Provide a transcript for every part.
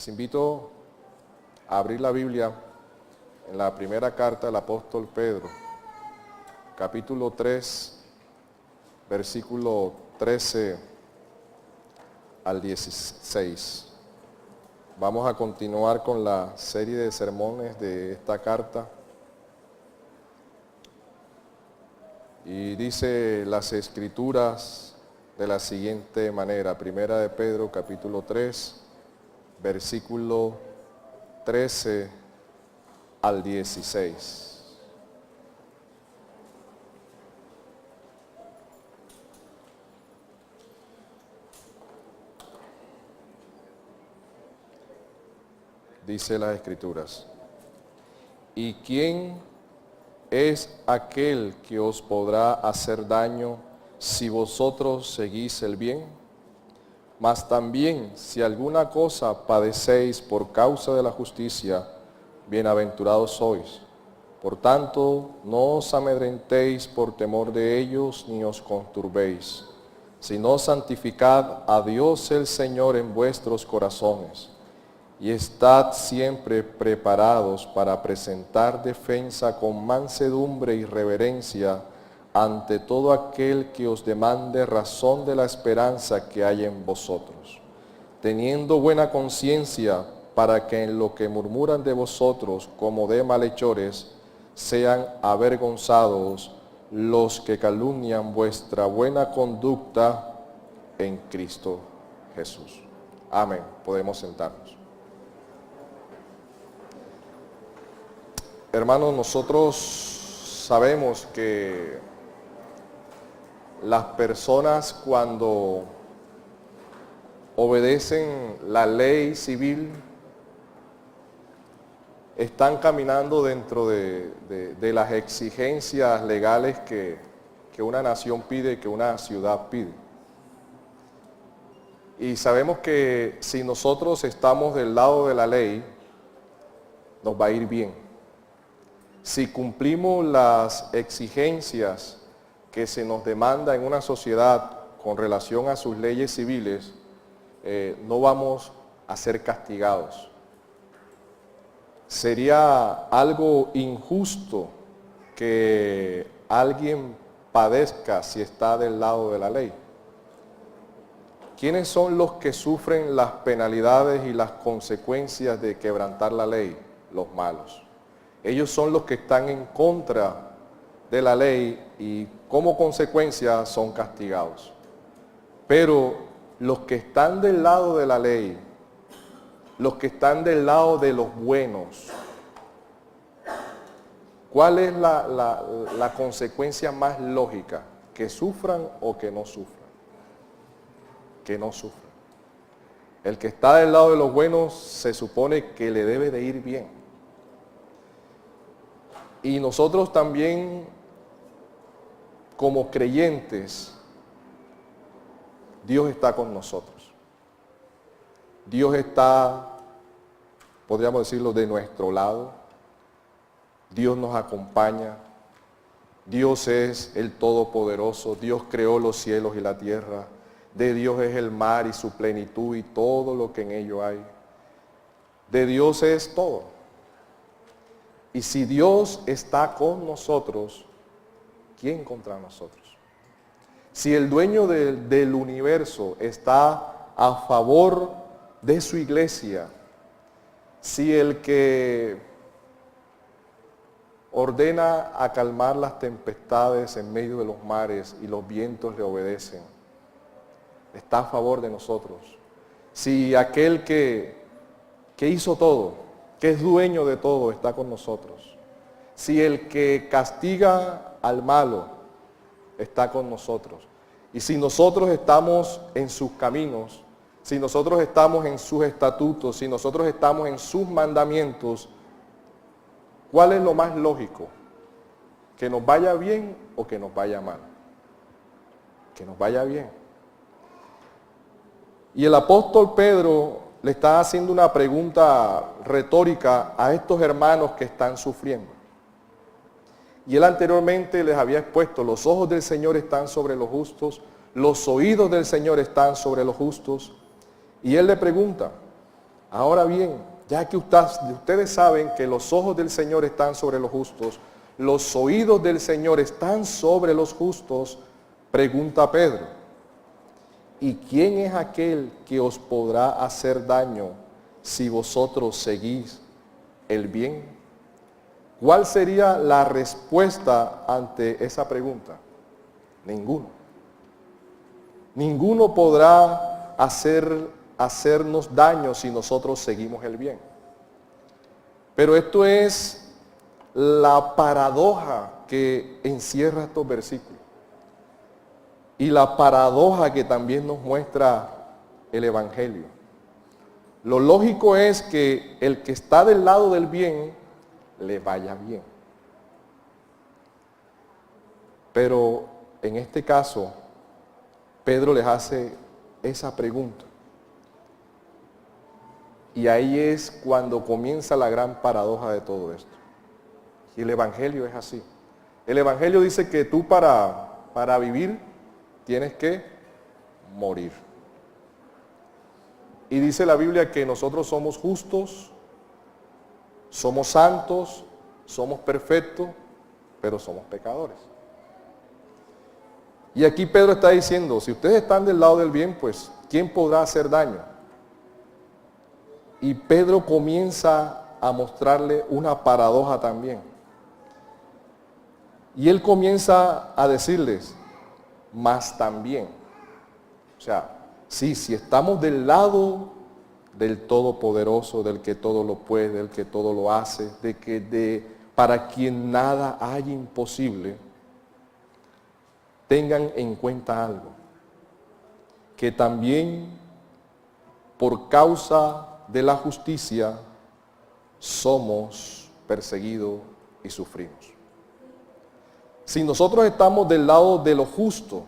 Les invito a abrir la Biblia en la primera carta del apóstol Pedro, capítulo 3, versículo 13 al 16. Vamos a continuar con la serie de sermones de esta carta. Y dice las Escrituras de la siguiente manera: Primera de Pedro, capítulo 3, versículo 13 al 16. Dice las Escrituras: ¿y quién es aquel que os podrá hacer daño si vosotros seguís el bien? Mas también, si alguna cosa padecéis por causa de la justicia, bienaventurados sois. Por tanto, no os amedrentéis por temor de ellos, ni os conturbéis, sino santificad a Dios el Señor en vuestros corazones, y estad siempre preparados para presentar defensa con mansedumbre y reverencia ante todo aquel que os demande razón de la esperanza que hay en vosotros, teniendo buena conciencia, para que en lo que murmuran de vosotros como de malhechores sean avergonzados los que calumnian vuestra buena conducta en Cristo Jesús. Amén. Podemos sentarnos. Hermanos, nosotros sabemos que las personas, cuando obedecen la ley civil, están caminando dentro de las exigencias legales que una nación pide, que una ciudad pide. Y sabemos que si nosotros estamos del lado de la ley, nos va a ir bien. Si cumplimos las exigencias que se nos demanda en una sociedad con relación a sus leyes civiles, no vamos a ser castigados. Sería algo injusto que alguien padezca si está del lado de la ley. ¿Quiénes son los que sufren las penalidades y las consecuencias de quebrantar la ley? Los malos. Ellos son los que están en contra de la ley y como consecuencia son castigados. Pero los que están del lado de la ley, los que están del lado de los buenos, ¿cuál es la consecuencia más lógica? ¿Que sufran o que no sufran? Que no sufran. El que está del lado de los buenos se supone que le debe de ir bien. Y nosotros también, como creyentes, Dios está con nosotros. Dios está, podríamos decirlo, de nuestro lado. Dios nos acompaña. Dios es el Todopoderoso. Dios creó los cielos y la tierra. De Dios es el mar y su plenitud y todo lo que en ello hay. De Dios es todo. Y si Dios está con nosotros, ¿quién contra nosotros? Si el dueño del universo está a favor de su iglesia, si el que ordena acalmar las tempestades en medio de los mares y los vientos le obedecen, está a favor de nosotros, si aquel que hizo todo, que es dueño de todo, está con nosotros, si el que castiga al malo está con nosotros, y si nosotros estamos en sus caminos, si nosotros estamos en sus estatutos, si nosotros estamos en sus mandamientos, ¿cuál es lo más lógico? ¿Que nos vaya bien o que nos vaya mal? Que nos vaya bien. Y el apóstol Pedro le está haciendo una pregunta retórica a estos hermanos que están sufriendo. Y él anteriormente les había expuesto: los ojos del Señor están sobre los justos, los oídos del Señor están sobre los justos. Y él le pregunta: Ahora bien, ya que ustedes saben que los ojos del Señor están sobre los justos, los oídos del Señor están sobre los justos, pregunta Pedro, ¿y quién es aquel que os podrá hacer daño si vosotros seguís el bien? ¿Cuál sería la respuesta ante esa pregunta? Ninguno. Ninguno podrá hacernos daño si nosotros seguimos el bien. Pero esto es la paradoja que encierra estos versículos. Y la paradoja que también nos muestra el Evangelio. Lo lógico es que el que está del lado del bien, le vaya bien. Pero en este caso, Pedro les hace esa pregunta. Y ahí es cuando comienza la gran paradoja de todo esto. Y el Evangelio es así. El Evangelio dice que tú para vivir tienes que morir. Y dice la Biblia que nosotros somos justos, somos santos, somos perfectos, pero somos pecadores. Y aquí Pedro está diciendo, si ustedes están del lado del bien, pues, ¿quién podrá hacer daño? Y Pedro comienza a mostrarle una paradoja también. Y él comienza a decirles, más también. O sea, sí, si estamos del lado del Todopoderoso, del que todo lo puede, del que todo lo hace, para quien nada hay imposible, tengan en cuenta algo, que también por causa de la justicia somos perseguidos y sufrimos. Si nosotros estamos del lado de lo justo,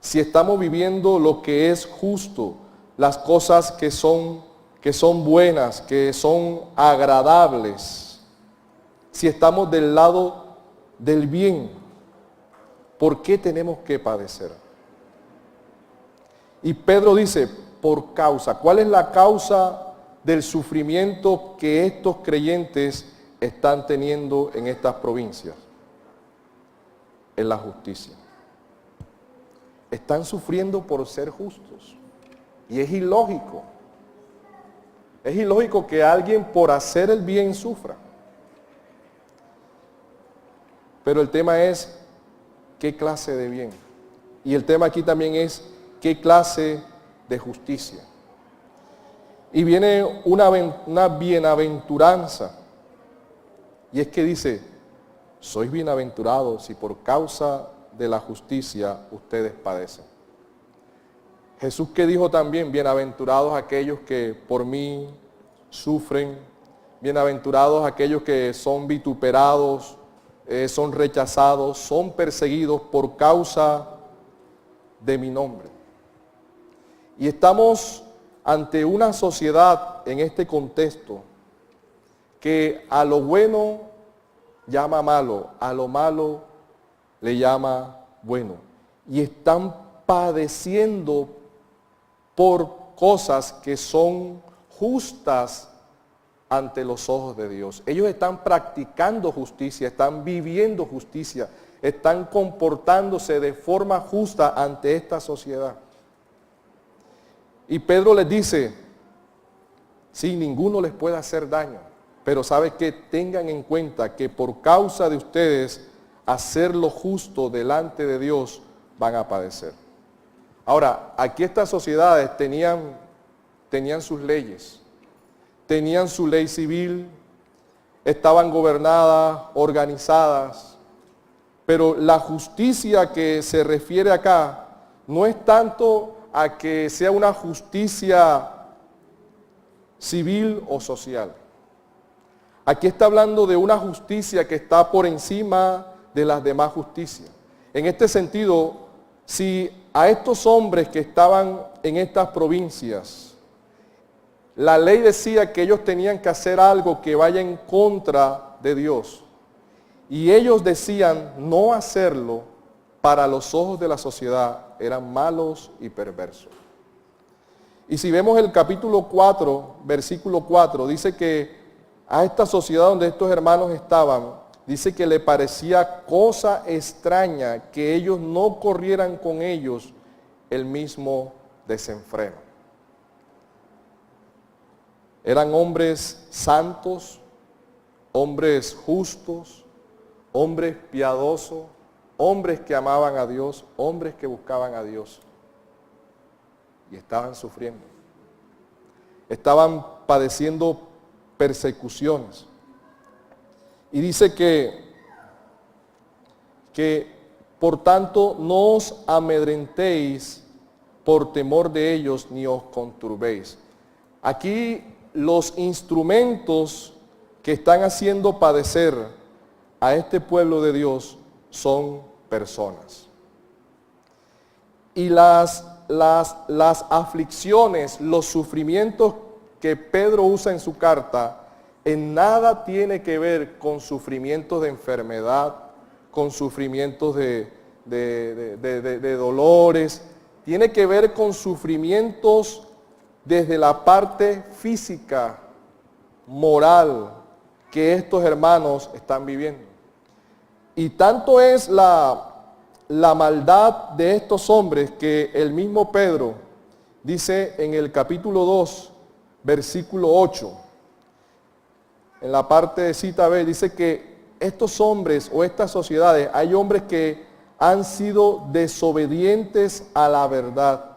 si estamos viviendo lo que es justo, las cosas que son buenas, que son agradables, si estamos del lado del bien, ¿por qué tenemos que padecer? Y Pedro dice, por causa. ¿Cuál es la causa del sufrimiento que estos creyentes están teniendo en estas provincias? Es la justicia. Están sufriendo por ser justos. Y es ilógico. Es ilógico que alguien por hacer el bien sufra. Pero el tema es, ¿qué clase de bien? Y el tema aquí también es, ¿qué clase de justicia? Y viene una bienaventuranza. Y es que dice, sois bienaventurados si por causa de la justicia ustedes padecen. Jesús que dijo también, bienaventurados aquellos que por mí sufren, bienaventurados aquellos que son vituperados, son rechazados, son perseguidos por causa de mi nombre. Y estamos ante una sociedad en este contexto que a lo bueno llama malo, a lo malo le llama bueno. Y están padeciendo por cosas que son justas ante los ojos de Dios. Ellos están practicando justicia, están viviendo justicia, están comportándose de forma justa ante esta sociedad. Y Pedro les dice, sí, ninguno les puede hacer daño, pero sabe que tengan en cuenta que por causa de ustedes hacer lo justo delante de Dios van a padecer. Ahora, aquí estas sociedades tenían sus leyes, tenían su ley civil, estaban gobernadas, organizadas, pero la justicia que se refiere acá no es tanto a que sea una justicia civil o social. Aquí está hablando de una justicia que está por encima de las demás justicias. En este sentido, si a estos hombres que estaban en estas provincias, la ley decía que ellos tenían que hacer algo que vaya en contra de Dios, y ellos decían no hacerlo, para los ojos de la sociedad eran malos y perversos. Y si vemos el capítulo 4, versículo 4, dice que a esta sociedad donde estos hermanos estaban, dice que le parecía cosa extraña que ellos no corrieran con ellos el mismo desenfreno. Eran hombres santos, hombres justos, hombres piadosos, hombres que amaban a Dios, hombres que buscaban a Dios. Y estaban sufriendo. Estaban padeciendo persecuciones. Y dice que por tanto no os amedrentéis por temor de ellos, ni os conturbéis. Aquí los instrumentos que están haciendo padecer a este pueblo de Dios son personas. Y las aflicciones, los sufrimientos que Pedro usa en su carta, en nada tiene que ver con sufrimientos de enfermedad, con sufrimientos de dolores, tiene que ver con sufrimientos desde la parte física, moral, que estos hermanos están viviendo. Y tanto es la maldad de estos hombres que el mismo Pedro dice en el capítulo 2, versículo 8, en la parte de cita B, dice que estos hombres o estas sociedades, hay hombres que han sido desobedientes a la verdad,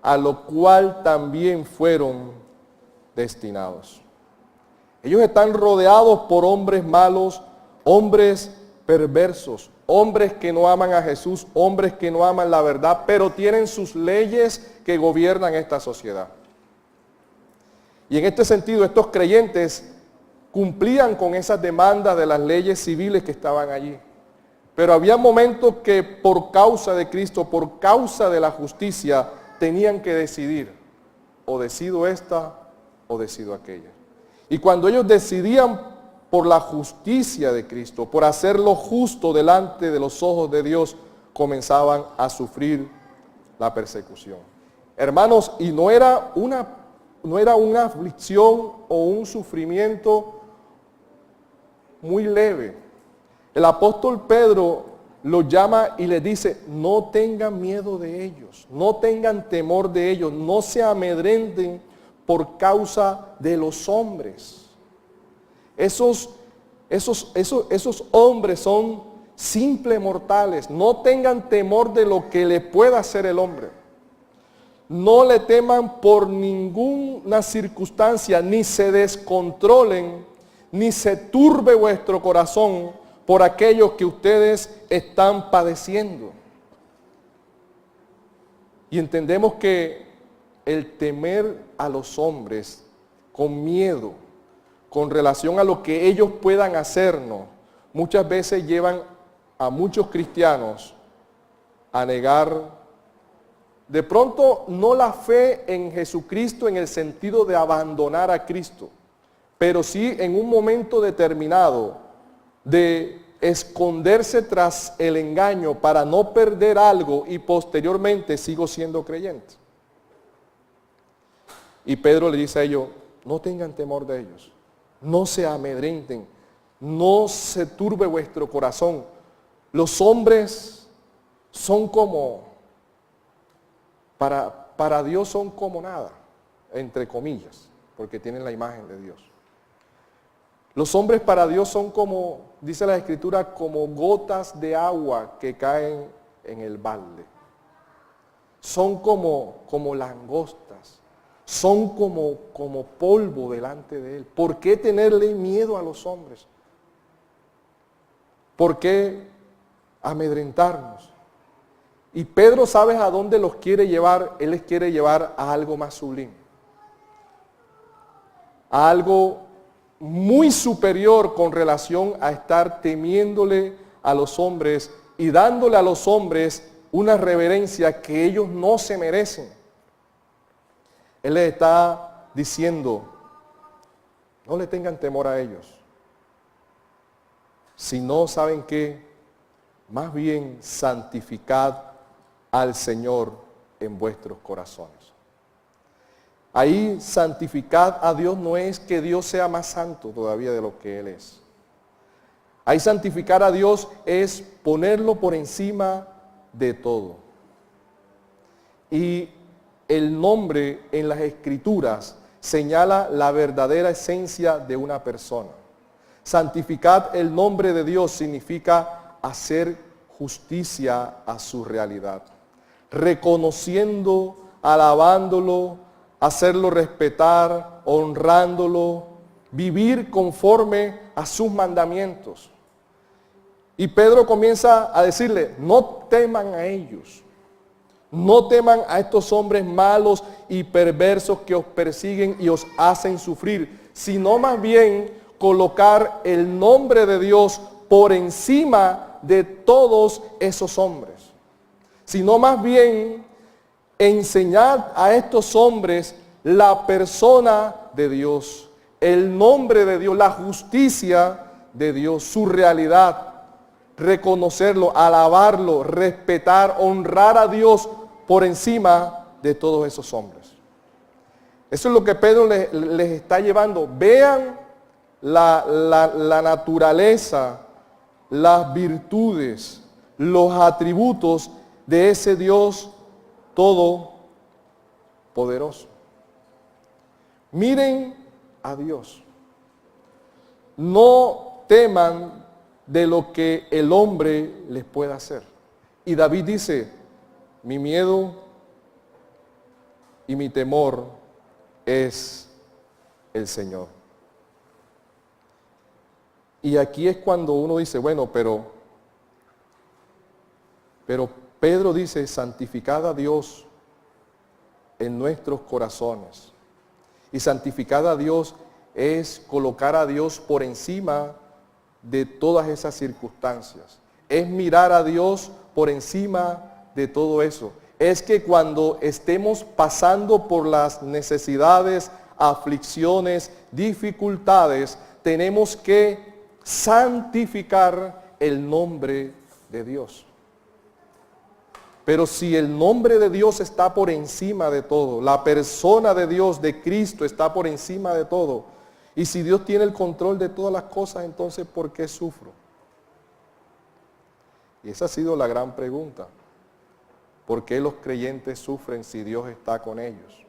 a lo cual también fueron destinados. Ellos están rodeados por hombres malos, hombres perversos, hombres que no aman a Jesús, hombres que no aman la verdad, pero tienen sus leyes que gobiernan esta sociedad. Y en este sentido, estos creyentes cumplían con esas demandas de las leyes civiles que estaban allí. Pero había momentos que por causa de Cristo, por causa de la justicia, tenían que decidir, o decido esta o decido aquella. Y cuando ellos decidían por la justicia de Cristo, por hacer lo justo delante de los ojos de Dios, comenzaban a sufrir la persecución. Hermanos, y no era una aflicción o un sufrimiento muy leve. El apóstol Pedro lo llama y le dice, no tengan miedo de ellos, no tengan temor de ellos, no se amedrenten por causa de los hombres. Esos hombres son simples mortales, no tengan temor de lo que le pueda hacer el hombre. No le teman por ninguna circunstancia, ni se descontrolen, ni se turbe vuestro corazón por aquello que ustedes están padeciendo. Y entendemos que el temer a los hombres con miedo, con relación a lo que ellos puedan hacernos, muchas veces llevan a muchos cristianos a negar, de pronto no la fe en Jesucristo en el sentido de abandonar a Cristo, pero sí en un momento determinado de esconderse tras el engaño para no perder algo y posteriormente sigo siendo creyente. Y Pedro le dice a ellos, no tengan temor de ellos, no se amedrenten, no se turbe vuestro corazón. Los hombres son como, para Dios son como nada, entre comillas, porque tienen la imagen de Dios. Los hombres para Dios son como, dice la Escritura, como gotas de agua que caen en el balde. Son como langostas, son como polvo delante de Él. ¿Por qué tenerle miedo a los hombres? ¿Por qué amedrentarnos? Y Pedro, ¿sabes a dónde los quiere llevar? Él les quiere llevar a algo más sublime, a algo muy superior con relación a estar temiéndole a los hombres y dándole a los hombres una reverencia que ellos no se merecen. Él les está diciendo, no le tengan temor a ellos, sino, ¿saben qué? Más bien santificad al Señor en vuestros corazones. Ahí santificad a Dios no es que Dios sea más santo todavía de lo que Él es. Ahí santificar a Dios es ponerlo por encima de todo. Y el nombre en las Escrituras señala la verdadera esencia de una persona. Santificad el nombre de Dios significa hacer justicia a su realidad, reconociendo, alabándolo, hacerlo respetar, honrándolo, vivir conforme a sus mandamientos. Y Pedro comienza a decirle, no teman a ellos, no teman a estos hombres malos y perversos que os persiguen y os hacen sufrir, sino más bien colocar el nombre de Dios por encima de todos esos hombres. Sino más bien enseñar a estos hombres la persona de Dios, el nombre de Dios, la justicia de Dios, su realidad, reconocerlo, alabarlo, respetar, honrar a Dios por encima de todos esos hombres. Eso es lo que Pedro les está llevando. Vean la naturaleza, las virtudes, los atributos de ese Dios todopoderoso. Miren a Dios. No teman de lo que el hombre les pueda hacer. Y David dice, mi miedo y mi temor es el Señor. Y aquí es cuando uno dice, bueno, pero Pedro dice, santificad a Dios en nuestros corazones. Y santificar a Dios es colocar a Dios por encima de todas esas circunstancias. Es mirar a Dios por encima de todo eso. Es que cuando estemos pasando por las necesidades, aflicciones, dificultades, tenemos que santificar el nombre de Dios. Pero si el nombre de Dios está por encima de todo, la persona de Dios, de Cristo, está por encima de todo, y si Dios tiene el control de todas las cosas, entonces ¿por qué sufro? Y esa ha sido la gran pregunta. ¿Por qué los creyentes sufren si Dios está con ellos?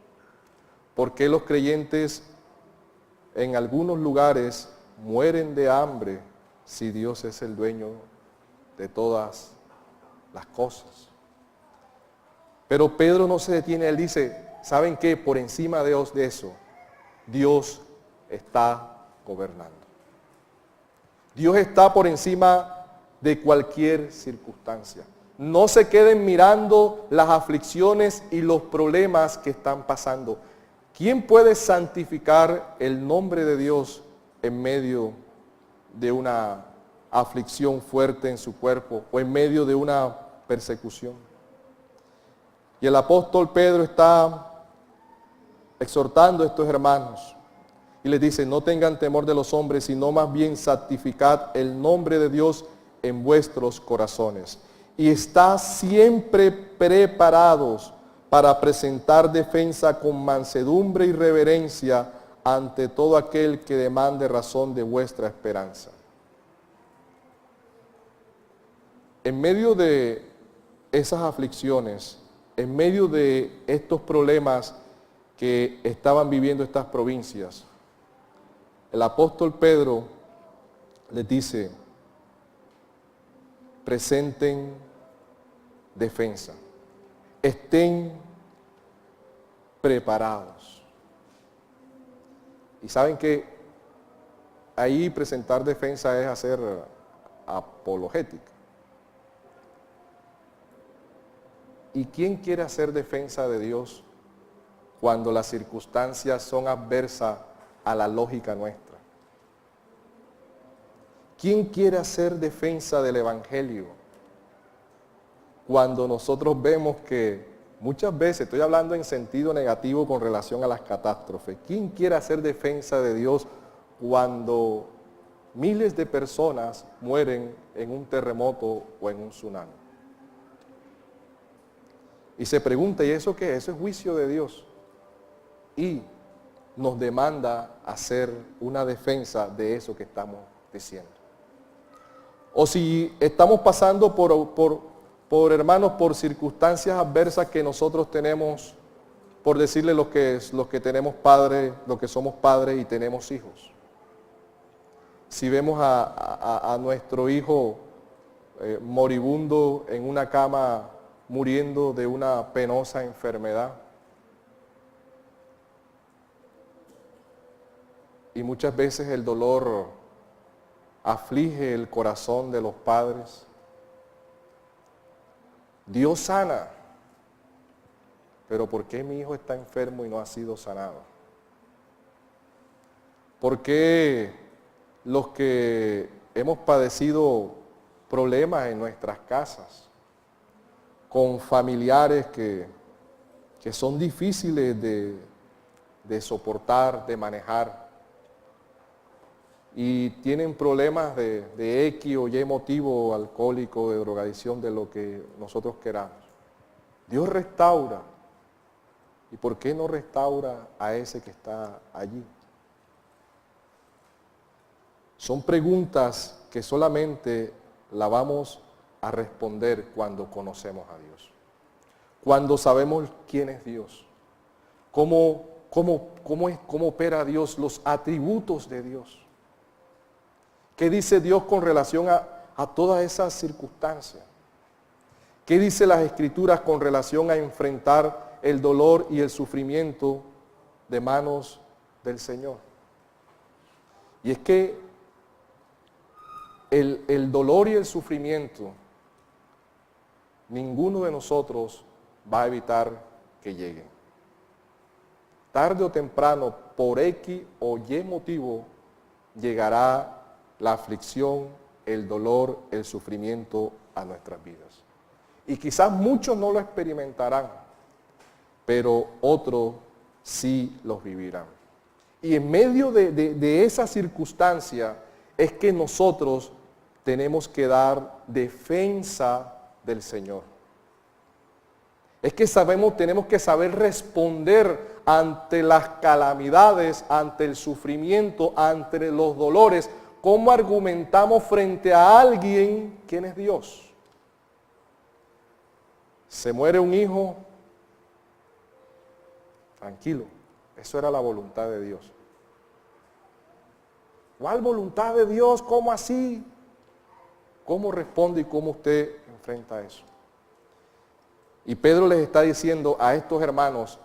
¿Por qué los creyentes en algunos lugares mueren de hambre si Dios es el dueño de todas las cosas? Pero Pedro no se detiene, él dice, ¿saben qué? Por encima de eso, Dios está gobernando. Dios está por encima de cualquier circunstancia. No se queden mirando las aflicciones y los problemas que están pasando. ¿Quién puede santificar el nombre de Dios en medio de una aflicción fuerte en su cuerpo o en medio de una persecución? Y el apóstol Pedro está exhortando a estos hermanos y les dice, no tengan temor de los hombres, sino más bien santificad el nombre de Dios en vuestros corazones. Y está siempre preparados para presentar defensa con mansedumbre y reverencia ante todo aquel que demande razón de vuestra esperanza. En medio de esas aflicciones, en medio de estos problemas que estaban viviendo estas provincias, el apóstol Pedro les dice, presenten defensa, estén preparados. Y saben que ahí presentar defensa es hacer apologética. ¿Y quién quiere hacer defensa de Dios cuando las circunstancias son adversas a la lógica nuestra? ¿Quién quiere hacer defensa del Evangelio cuando nosotros vemos que muchas veces, estoy hablando en sentido negativo con relación a las catástrofes, ¿quién quiere hacer defensa de Dios cuando miles de personas mueren en un terremoto o en un tsunami? Y se pregunta, ¿y eso qué es? Eso es juicio de Dios. y nos demanda hacer una defensa de eso que estamos diciendo. O si estamos pasando por hermanos, por circunstancias adversas que nosotros tenemos, por decirle los que tenemos padres, los que somos padres y tenemos hijos. Si vemos a nuestro hijo moribundo en una cama, muriendo de una penosa enfermedad, y muchas veces el dolor aflige el corazón de los padres. Dios sana, pero ¿por qué mi hijo está enfermo y no ha sido sanado? ¿Por qué los que hemos padecido problemas en nuestras casas, con familiares que son difíciles de soportar, de manejar, y tienen problemas de X o Y motivo, alcohólico, de drogadicción, de lo que nosotros queramos? Dios restaura. ¿Y por qué no restaura a ese que está allí? Son preguntas que solamente la vamos a responder cuando conocemos a Dios. Cuando sabemos quién es Dios. Cómo opera Dios, los atributos de Dios. ¿Qué dice Dios con relación a todas esas circunstancias? ¿Qué dice las Escrituras con relación a enfrentar el dolor y el sufrimiento de manos del Señor? Y es que el dolor y el sufrimiento, ninguno de nosotros va a evitar que lleguen. Tarde o temprano, por X o Y motivo, llegará la aflicción, el dolor, el sufrimiento a nuestras vidas. Y quizás muchos no lo experimentarán, pero otros sí los vivirán. Y en medio de esa circunstancia es que nosotros tenemos que dar defensa del Señor. Es que tenemos que saber responder ante las calamidades, ante el sufrimiento, ante los dolores. ¿Cómo argumentamos frente a alguien quién es Dios? Se muere un hijo, tranquilo, eso era la voluntad de Dios. ¿Cuál voluntad de Dios? ¿Cómo así? ¿Cómo responde y cómo usted enfrenta eso? Y Pedro les está diciendo a estos hermanos,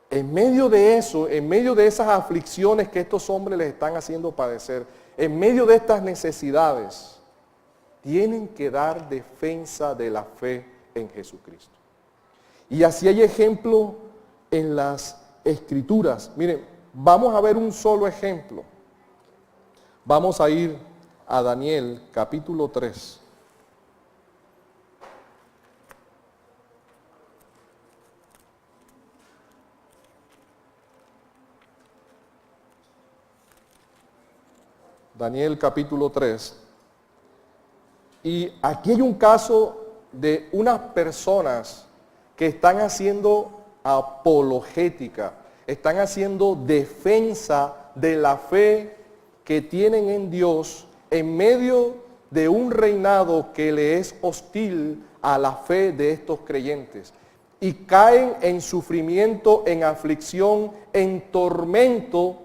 en medio de eso, en medio de esas aflicciones que estos hombres les están haciendo padecer, en medio de estas necesidades, tienen que dar defensa de la fe en Jesucristo. Y así hay ejemplo en las Escrituras. Miren, vamos a ver un solo ejemplo. Vamos a ir a Daniel capítulo 3. Daniel capítulo 3. Y aquí hay un caso de unas personas que están haciendo apologética, están haciendo defensa de la fe que tienen en Dios en medio de un reinado que le es hostil a la fe de estos creyentes. Y caen en sufrimiento, en aflicción, en tormento,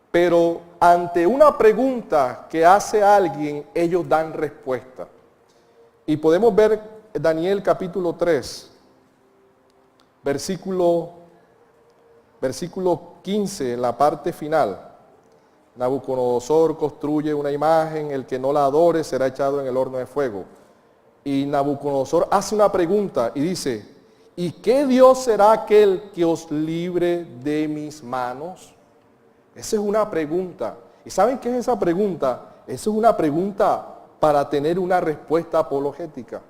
pero ante una pregunta que hace alguien, ellos dan respuesta. Y podemos ver Daniel capítulo 3, versículo 15, en la parte final. Nabucodonosor construye una imagen, el que no la adore será echado en el horno de fuego. Y Nabucodonosor hace una pregunta y dice, ¿y qué Dios será aquel que os libre de mis manos? Esa es una pregunta. ¿Y saben qué es esa pregunta? Esa es una pregunta para tener una respuesta apologética,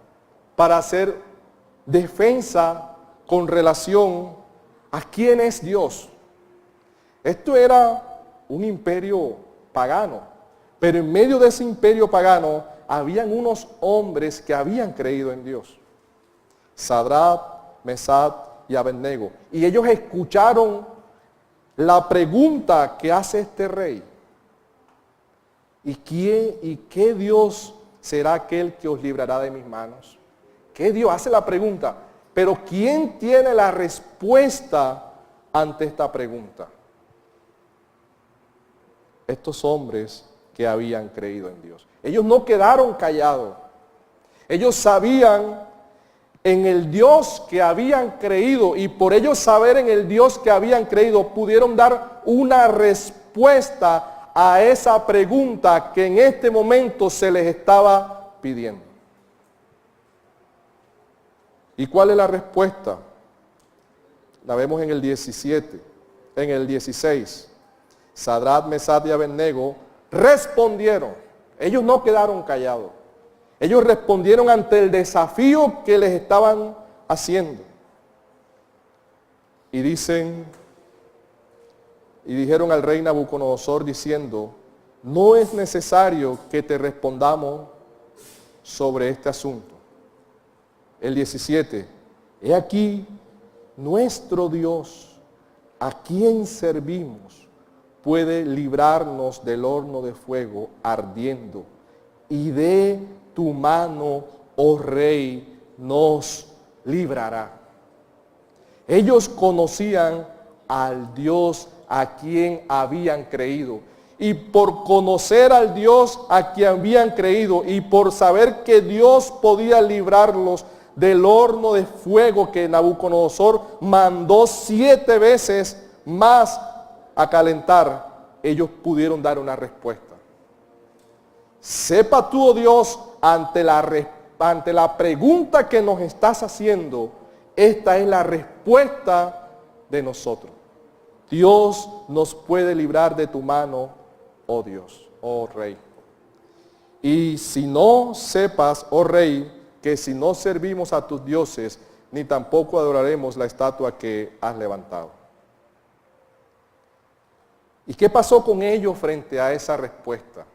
para hacer defensa con relación a quién es Dios. Esto era un imperio pagano, pero en medio de ese imperio pagano habían unos hombres que habían creído en Dios. Sadrach, Mesach y Abednego. Y ellos escucharon la pregunta que hace este rey: ¿y qué Dios será aquel que os librará de mis manos? ¿Qué Dios? Hace la pregunta. Pero ¿quién tiene la respuesta ante esta pregunta? Estos hombres que habían creído en Dios. Ellos no quedaron callados. Ellos sabían en el Dios que habían creído, y por ellos saber en el Dios que habían creído, pudieron dar una respuesta a esa pregunta que en este momento se les estaba pidiendo. ¿Y cuál es la respuesta? La vemos en el 17, en el 16. Sadrach, Mesach y Abednego respondieron. Ellos no quedaron callados. Ellos respondieron ante el desafío que les estaban haciendo. Y dijeron al rey Nabucodonosor diciendo: no es necesario que te respondamos sobre este asunto. El 17. He aquí nuestro Dios, a quien servimos, puede librarnos del horno de fuego ardiendo, y de tu mano, oh rey, nos librará. Ellos conocían al Dios a quien habían creído. Y por conocer al Dios a quien habían creído, y por saber que Dios podía librarlos del horno de fuego que Nabucodonosor mandó 7 veces más a calentar, ellos pudieron dar una respuesta. Sepa tú, oh Dios, ante la pregunta que nos estás haciendo, esta es la respuesta de nosotros. Dios nos puede librar de tu mano, oh Dios, oh Rey. Y si no sepas, oh Rey, que si no servimos a tus dioses, ni tampoco adoraremos la estatua que has levantado. ¿Y qué pasó con ellos frente a esa respuesta?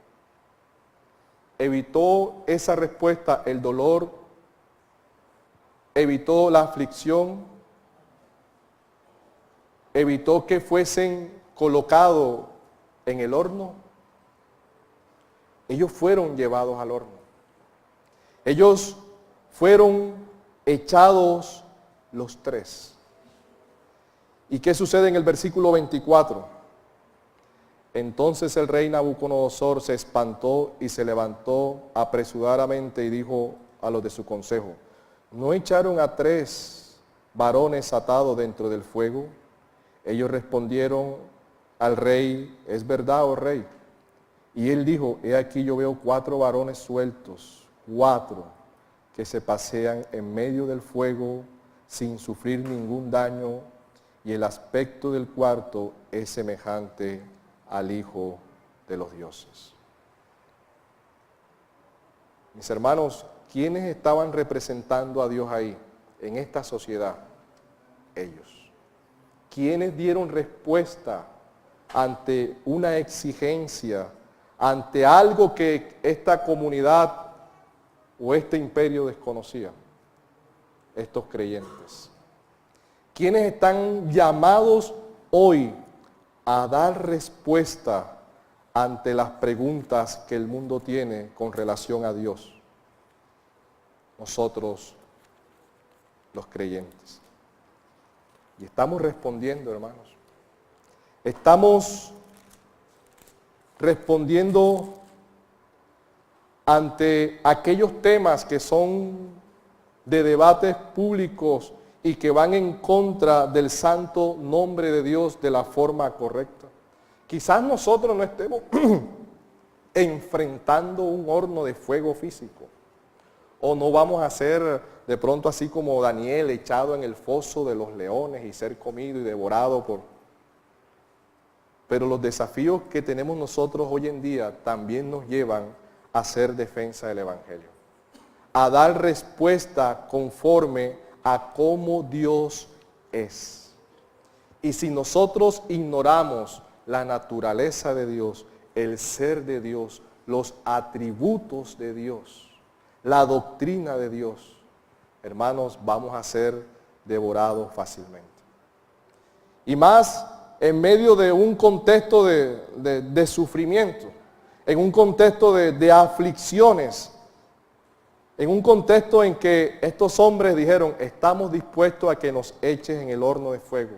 Evitó esa respuesta el dolor, evitó la aflicción, evitó que fuesen colocados en el horno. Ellos fueron llevados al horno. Ellos fueron echados los 3. ¿Y qué sucede en el versículo 24? Entonces el rey Nabucodonosor se espantó y se levantó apresuradamente y dijo a los de su consejo: ¿no echaron a 3 varones atados dentro del fuego? Ellos respondieron al rey: es verdad, oh rey. Y él dijo: he aquí yo veo 4 varones sueltos, 4 que se pasean en medio del fuego sin sufrir ningún daño, y el aspecto del cuarto es semejante al Hijo de los dioses. Mis hermanos, ¿quiénes estaban representando a Dios ahí, en esta sociedad? Ellos. ¿Quiénes dieron respuesta ante una exigencia, ante algo que esta comunidad o este imperio desconocía? Estos creyentes. ¿Quiénes están llamados hoy a dar respuesta ante las preguntas que el mundo tiene con relación a Dios? Nosotros, los creyentes. Y estamos respondiendo, hermanos. Estamos respondiendo ante aquellos temas que son de debates públicos y que van en contra del santo nombre de Dios de la forma correcta. Quizás nosotros no estemos enfrentando un horno de fuego físico, o no vamos a ser de pronto así como Daniel, echado en el foso de los leones y ser comido y devorado por... Pero los desafíos que tenemos nosotros hoy en día también nos llevan a hacer defensa del Evangelio, a dar respuesta conforme a cómo Dios es. Y si nosotros ignoramos la naturaleza de Dios, el ser de Dios, los atributos de Dios, la doctrina de Dios, hermanos, vamos a ser devorados fácilmente. Y más en medio de un contexto de sufrimiento, en un contexto de aflicciones, en un contexto en que estos hombres dijeron, estamos dispuestos a que nos eches en el horno de fuego.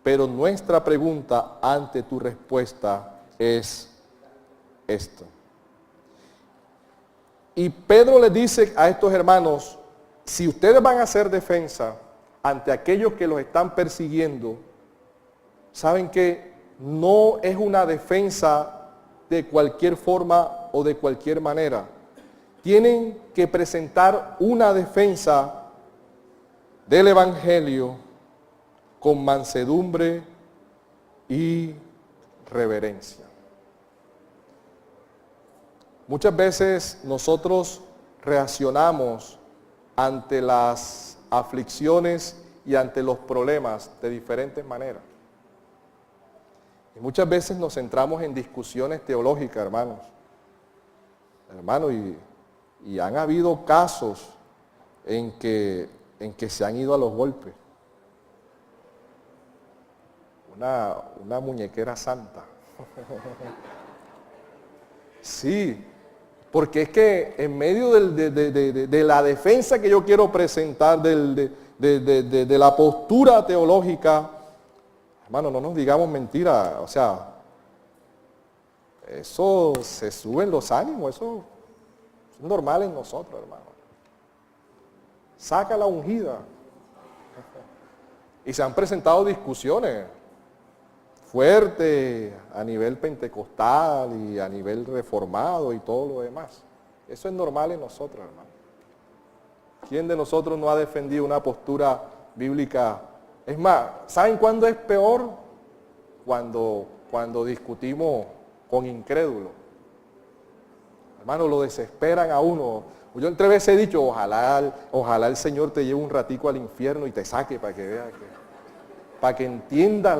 Pero nuestra pregunta ante tu respuesta es esto. Y Pedro les dice a estos hermanos, si ustedes van a hacer defensa ante aquellos que los están persiguiendo, saben que no es una defensa de cualquier forma o de cualquier manera. Tienen que presentar una defensa del Evangelio con mansedumbre y reverencia. Muchas veces nosotros reaccionamos ante las aflicciones y ante los problemas de diferentes maneras. Y muchas veces nos centramos en discusiones teológicas, hermanos. Hermanos, y han habido casos en que se han ido a los golpes. Una muñequera santa. Sí, porque es que en medio de la defensa que yo quiero presentar, de la postura teológica, hermano, no nos digamos mentiras, o sea, eso se suben los ánimos, eso es normal en nosotros, hermano. Saca la ungida. Y se han presentado discusiones fuertes a nivel pentecostal y a nivel reformado y todo lo demás. Eso es normal en nosotros, hermano. ¿Quién de nosotros no ha defendido una postura bíblica? Es más, ¿saben cuándo es peor? Cuando discutimos con incrédulos. Hermano, lo desesperan a uno. Yo entre veces he dicho, ojalá el Señor te lleve un ratico al infierno y te saque para que veas para que entiendas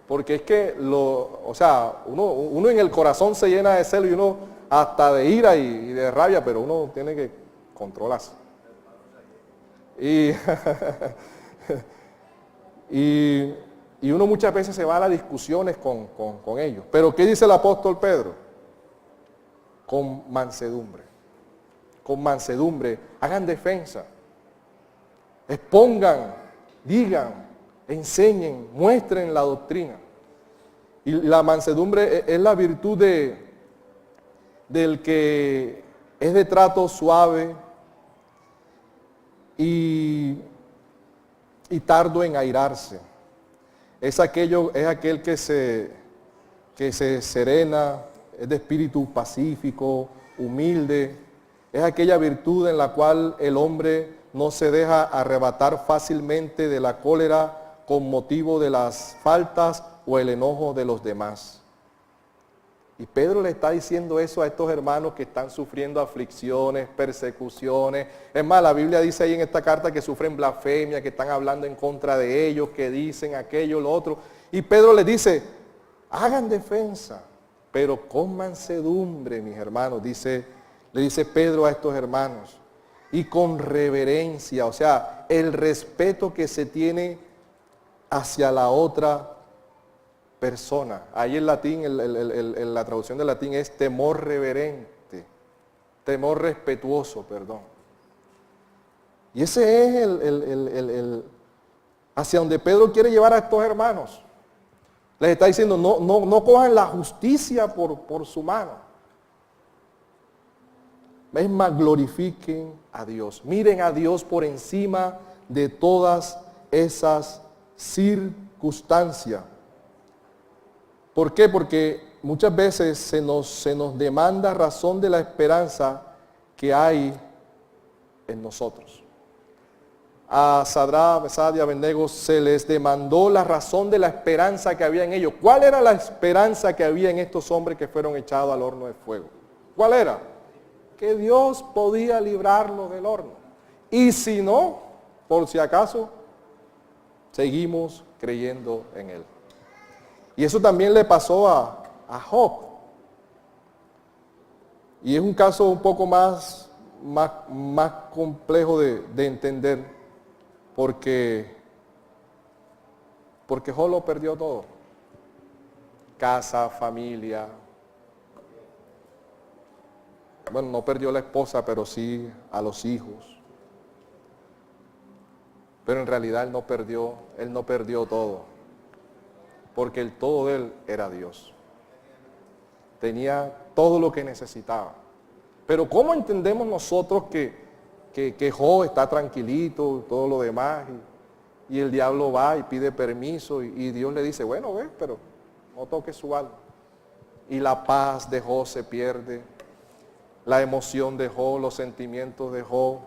porque es que uno en el corazón se llena de celo y uno hasta de ira y de rabia, pero uno tiene que controlarse. Y uno muchas veces se va a las discusiones con ellos. Pero ¿qué dice el apóstol Pedro? Con mansedumbre. Con mansedumbre. Hagan defensa. Expongan, digan, enseñen, muestren la doctrina. Y la mansedumbre es la virtud del que es de trato suave y tardo en airarse. Es aquel que se serena, es de espíritu pacífico, humilde. Es aquella virtud en la cual el hombre no se deja arrebatar fácilmente de la cólera con motivo de las faltas o el enojo de los demás. Y Pedro le está diciendo eso a estos hermanos que están sufriendo aflicciones, persecuciones. Es más, la Biblia dice ahí en esta carta que sufren blasfemia, que están hablando en contra de ellos, que dicen aquello, lo otro. Y Pedro les dice, hagan defensa, pero con mansedumbre, mis hermanos, le dice Pedro a estos hermanos. Y con reverencia, o sea, el respeto que se tiene hacia la otra persona. Ahí en latín, la traducción del latín es temor reverente, temor respetuoso, perdón. Y ese es hacia donde Pedro quiere llevar a estos hermanos. Les está diciendo, no cojan la justicia por su mano. Es más, glorifiquen a Dios. Miren a Dios por encima de todas esas circunstancias. ¿Por qué? Porque muchas veces se nos demanda razón de la esperanza que hay en nosotros. A Sadrach, Mesach y Abednego se les demandó la razón de la esperanza que había en ellos. ¿Cuál era la esperanza que había en estos hombres que fueron echados al horno de fuego? ¿Cuál era? Que Dios podía librarlos del horno. Y si no, por si acaso, seguimos creyendo en Él. Y eso también le pasó a Job. Y es un caso un poco más complejo de entender, porque Porque Job lo perdió todo. Casa, familia. Bueno, no perdió la esposa, pero sí a los hijos. Pero en realidad él no perdió todo. Porque el todo de él era Dios. Tenía todo lo que necesitaba. Pero ¿cómo entendemos nosotros que Job está tranquilito y todo lo demás? Y el diablo va y pide permiso y Dios le dice, bueno, ve, pero no toques su alma. Y la paz de Job se pierde. La emoción de Job, los sentimientos de Job.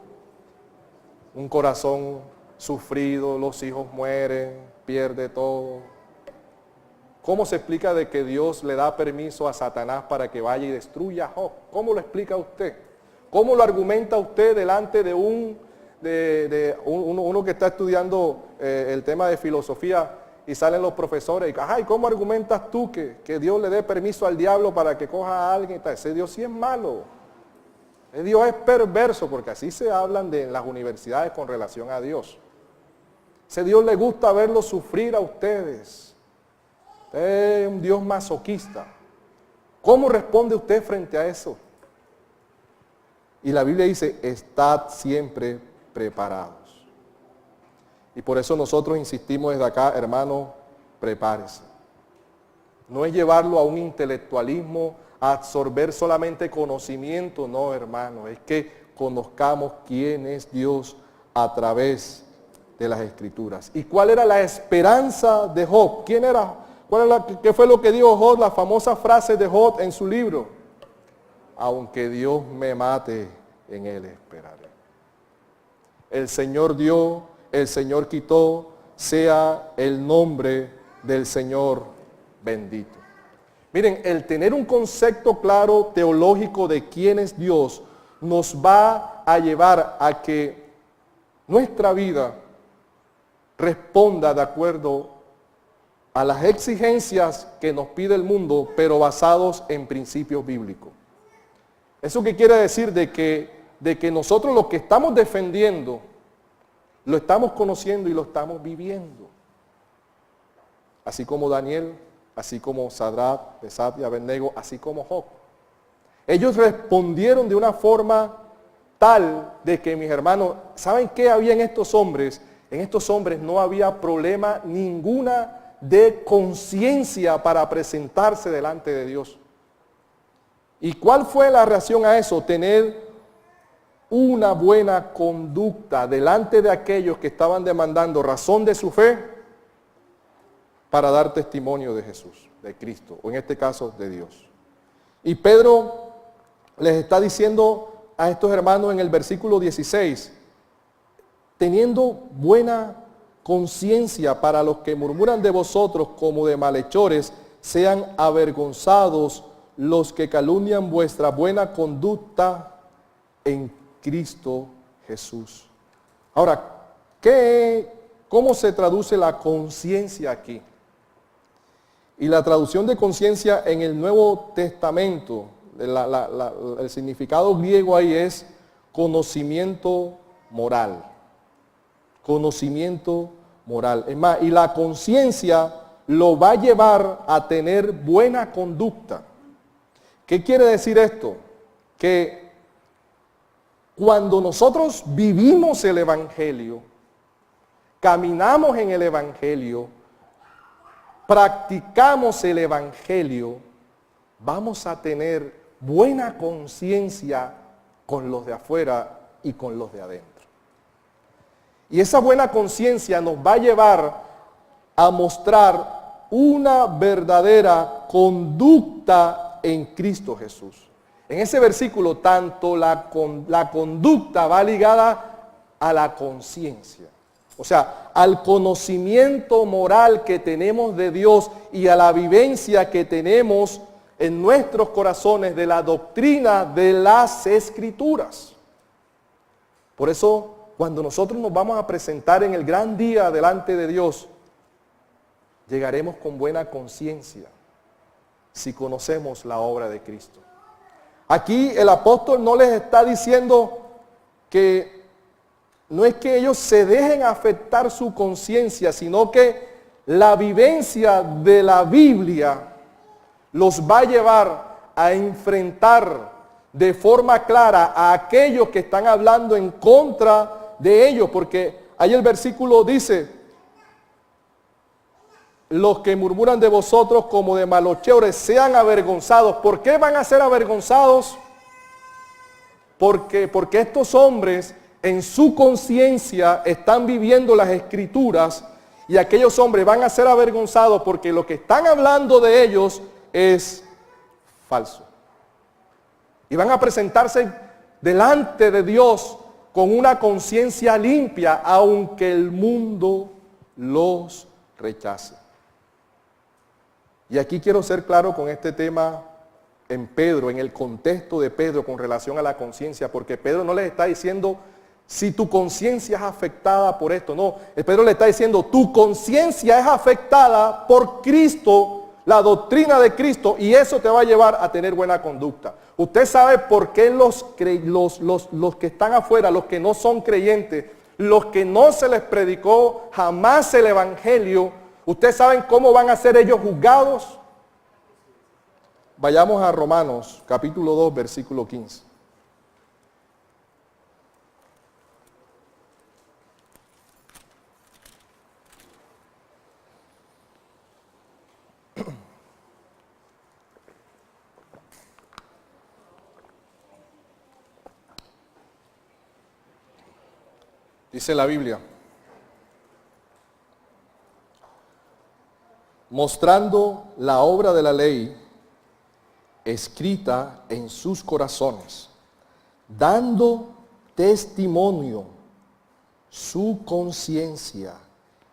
Un corazón sufrido, los hijos mueren, pierde todo. ¿Cómo se explica de que Dios le da permiso a Satanás para que vaya y destruya a Job? ¿Cómo lo explica usted? ¿Cómo lo argumenta usted delante de uno que está estudiando el tema de filosofía y salen los profesores y ay, ¿cómo argumentas tú que Dios le dé permiso al diablo para que coja a alguien? Ese Dios sí es malo. Ese Dios es perverso, porque así se hablan en las universidades con relación a Dios. Ese Dios le gusta verlo sufrir a ustedes. Es un Dios masoquista. ¿Cómo responde usted frente a eso? Y la Biblia dice, estad siempre preparados. Y por eso nosotros insistimos desde acá, hermano, prepárese. No es llevarlo a un intelectualismo, a absorber solamente conocimiento, no, hermano, es que conozcamos quién es Dios a través de las Escrituras. ¿Y cuál era la esperanza de Job? ¿Quién era? ¿Qué fue lo que dijo Job? La famosa frase de Job en su libro. Aunque Dios me mate, en Él esperaré. El Señor dio, el Señor quitó, sea el nombre del Señor bendito. Miren, el tener un concepto claro teológico de quién es Dios nos va a llevar a que nuestra vida responda de acuerdo a las exigencias que nos pide el mundo, pero basados en principios bíblicos. ¿Eso qué quiere decir? De que nosotros lo que estamos defendiendo, lo estamos conociendo y lo estamos viviendo. Así como Daniel, así como Sadrach, Mesach y Abednego, así como Job. Ellos respondieron de una forma tal de que, mis hermanos, ¿saben qué había en estos hombres? En estos hombres no había problema ninguna de conciencia para presentarse delante de Dios. ¿Y cuál fue la reacción a eso? Tener una buena conducta delante de aquellos que estaban demandando razón de su fe para dar testimonio de Jesús, de Cristo, o en este caso de Dios. Y Pedro les está diciendo a estos hermanos en el versículo 16, teniendo buena conciencia para los que murmuran de vosotros como de malhechores, sean avergonzados los que calumnian vuestra buena conducta en Cristo Jesús. Ahora, ¿cómo se traduce la conciencia aquí? Y la traducción de conciencia en el Nuevo Testamento, el significado griego ahí es conocimiento moral. Conocimiento moral. Es más, y la conciencia lo va a llevar a tener buena conducta. ¿Qué quiere decir esto? Que cuando nosotros vivimos el Evangelio, caminamos en el Evangelio, practicamos el Evangelio, vamos a tener buena conciencia con los de afuera y con los de adentro. Y esa buena conciencia nos va a llevar a mostrar una verdadera conducta en Cristo Jesús. En ese versículo, tanto la conducta va ligada a la conciencia. O sea, al conocimiento moral que tenemos de Dios y a la vivencia que tenemos en nuestros corazones de la doctrina de las Escrituras. Por eso, cuando nosotros nos vamos a presentar en el gran día delante de Dios, llegaremos con buena conciencia si conocemos la obra de Cristo. Aquí el apóstol no les está diciendo que no es que ellos se dejen afectar su conciencia, sino que la vivencia de la Biblia los va a llevar a enfrentar de forma clara a aquellos que están hablando en contra de ellos, porque ahí el versículo dice: los que murmuran de vosotros como de malhechores sean avergonzados. ¿Por qué van a ser avergonzados? Porque estos hombres en su conciencia están viviendo las Escrituras, y aquellos hombres van a ser avergonzados porque lo que están hablando de ellos es falso. Y van a presentarse delante de Dios con una conciencia limpia, aunque el mundo los rechace. Y aquí quiero ser claro con este tema en Pedro, en el contexto de Pedro con relación a la conciencia, porque Pedro no les está diciendo si tu conciencia es afectada por esto, no. Pedro le está diciendo tu conciencia es afectada por Cristo, la doctrina de Cristo, y eso te va a llevar a tener buena conducta. Usted sabe por qué los que están afuera, los que no son creyentes, los que no se les predicó jamás el evangelio, ¿ustedes saben cómo van a ser ellos juzgados? Vayamos a Romanos capítulo 2, versículo 15. Dice la Biblia: mostrando la obra de la ley escrita en sus corazones, dando testimonio su conciencia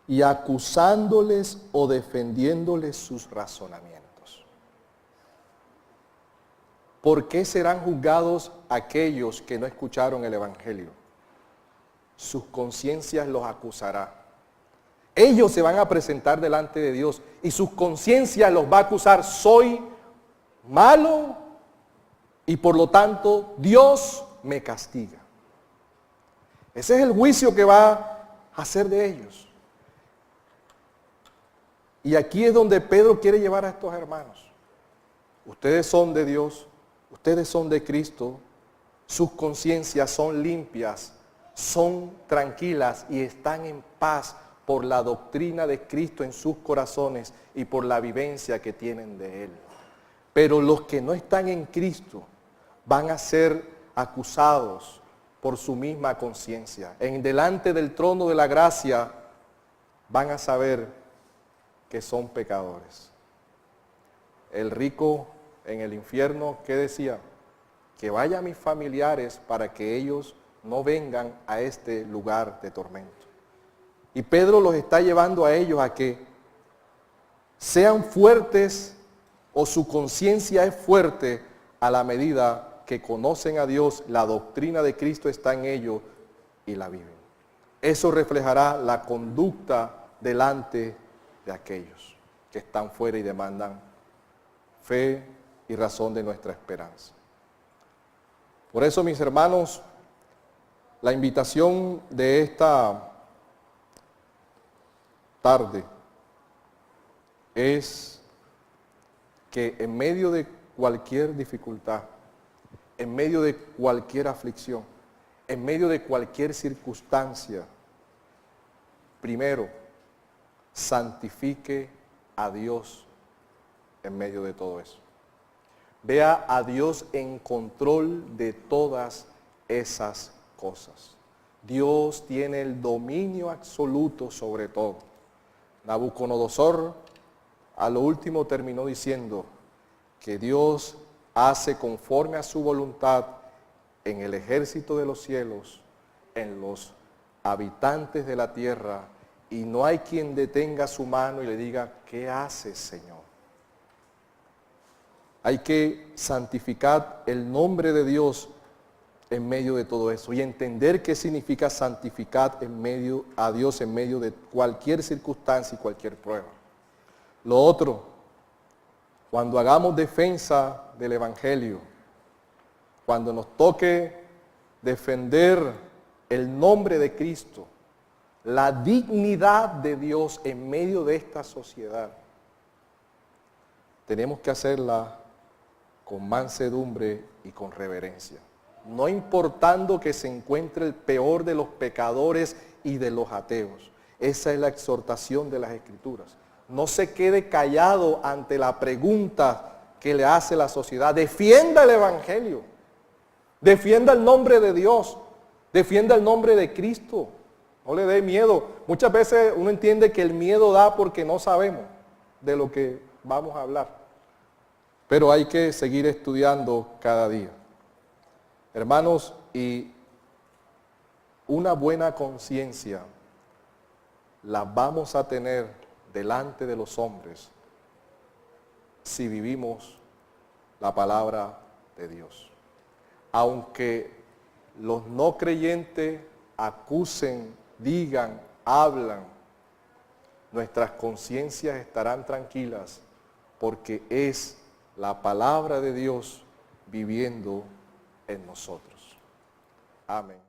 y acusándoles o defendiéndoles sus razonamientos. ¿Por qué serán juzgados aquellos que no escucharon el evangelio? Sus conciencias los acusará. Ellos se van a presentar delante de Dios y sus conciencias los va a acusar: soy malo y por lo tanto Dios me castiga. Ese es el juicio que va a hacer de ellos. Y aquí es donde Pedro quiere llevar a estos hermanos. Ustedes son de Dios, ustedes son de Cristo, sus conciencias son limpias, son tranquilas y están en paz por la doctrina de Cristo en sus corazones y por la vivencia que tienen de Él. Pero los que no están en Cristo van a ser acusados por su misma conciencia. En delante del trono de la gracia van a saber que son pecadores. El rico en el infierno, ¿qué decía? Que vaya a mis familiares para que ellos no vengan a este lugar de tormento. Y Pedro los está llevando a ellos a que sean fuertes, o su conciencia es fuerte a la medida que conocen a Dios, la doctrina de Cristo está en ellos y la viven. Eso reflejará la conducta delante de aquellos que están fuera y demandan fe y razón de nuestra esperanza. Por eso, mis hermanos, la invitación de esta tarde es que en medio de cualquier dificultad, en medio de cualquier aflicción, en medio de cualquier circunstancia, primero, santifique a Dios en medio de todo eso. Vea a Dios en control de todas esas cosas. Dios tiene el dominio absoluto sobre todo. Nabucodonosor a lo último terminó diciendo que Dios hace conforme a su voluntad en el ejército de los cielos, en los habitantes de la tierra, y no hay quien detenga su mano y le diga: ¿qué haces, Señor? Hay que santificar el nombre de Dios en medio de todo eso y entender qué significa santificar a Dios en medio de cualquier circunstancia y cualquier prueba. Lo otro, cuando hagamos defensa del Evangelio, cuando nos toque defender el nombre de Cristo, la dignidad de Dios en medio de esta sociedad, tenemos que hacerla con mansedumbre y con reverencia. No importando que se encuentre el peor de los pecadores y de los ateos. Esa es la exhortación de las Escrituras. No se quede callado ante la pregunta que le hace la sociedad. Defienda el Evangelio. Defienda el nombre de Dios. Defienda el nombre de Cristo. No le dé miedo. Muchas veces uno entiende que el miedo da porque no sabemos de lo que vamos a hablar. Pero hay que seguir estudiando cada día. Hermanos, y una buena conciencia la vamos a tener delante de los hombres si vivimos la palabra de Dios. Aunque los no creyentes acusen, digan, hablan, nuestras conciencias estarán tranquilas porque es la palabra de Dios viviendo en nosotros. Amén.